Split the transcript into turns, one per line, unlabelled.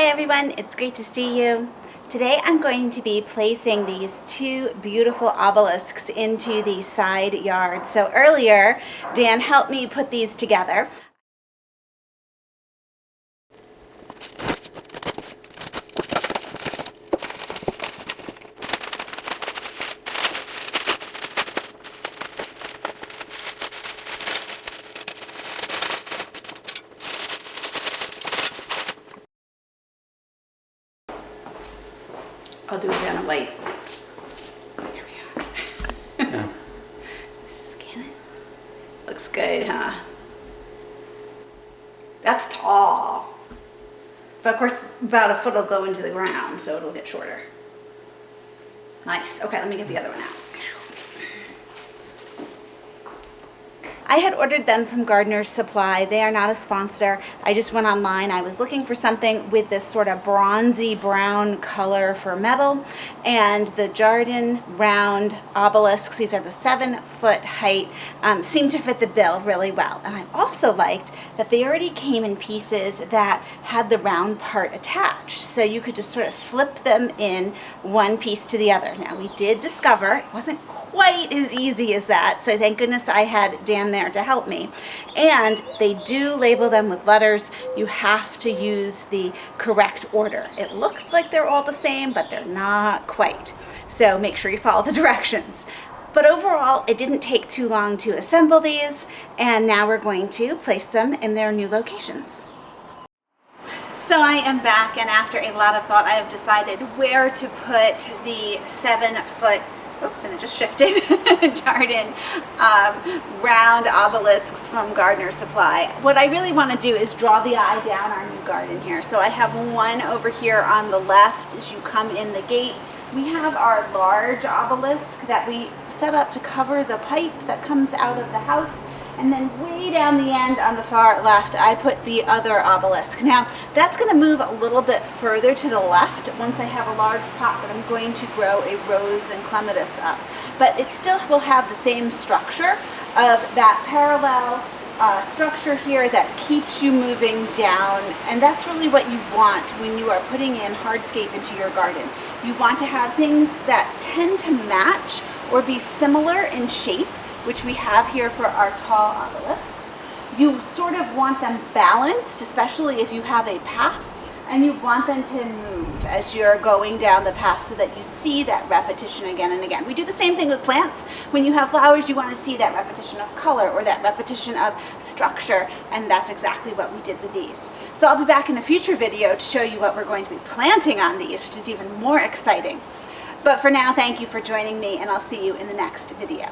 Hi everyone, it's great to see you. Today I'm going to be placing these two beautiful obelisks into the side yard. So earlier, Dan helped me put these together. I'll do it on a white. Here we are.
Yeah.
Scan it. Looks good, huh? That's tall. But of course, about a foot will go into the ground, so it'll get shorter. Nice. Okay, let me get the other one out. I had ordered them from Gardener's Supply. They are not a sponsor. I just went online. I was looking for something with this sort of bronzy brown color for metal, and the Jardin round obelisks, these are the 7-foot height, seem to fit the bill really well. And I also liked that they already came in pieces that had the round part attached, so you could just sort of slip them in one piece to the other. Now we did discover it wasn't quite as easy as that, so thank goodness I had Dan there to help me. And they do label them with letters. You have to use the correct order. It looks like they're all the same, but they're not quite. So make sure you follow the directions. But overall, it didn't take too long to assemble these, and now we're going to place them in their new locations. So I am back, and after a lot of thought, I have decided where to put the 7-foot, oops, and it just shifted, Jardin round obelisks from Gardener's Supply. What I really want to do is draw the eye down our new garden here. So I have one over here on the left as you come in the gate. We have our large obelisk that we set up to cover the pipe that comes out of the house. And then way down the end on the far left, I put the other obelisk. Now, that's going to move a little bit further to the left once I have a large pot that I'm going to grow a rose and clematis up. But it still will have the same structure of that parallel structure here that keeps you moving down. And that's really what you want when you are putting in hardscape into your garden. You want to have things that tend to match or be similar in shape, which we have here for our tall obelisks. You sort of want them balanced, especially if you have a path, and you want them to move as you're going down the path so that you see that repetition again and again. We do the same thing with plants. When you have flowers, you want to see that repetition of color or that repetition of structure, and that's exactly what we did with these. So I'll be back in a future video to show you what we're going to be planting on these, which is even more exciting. But for now, thank you for joining me, and I'll see you in the next video.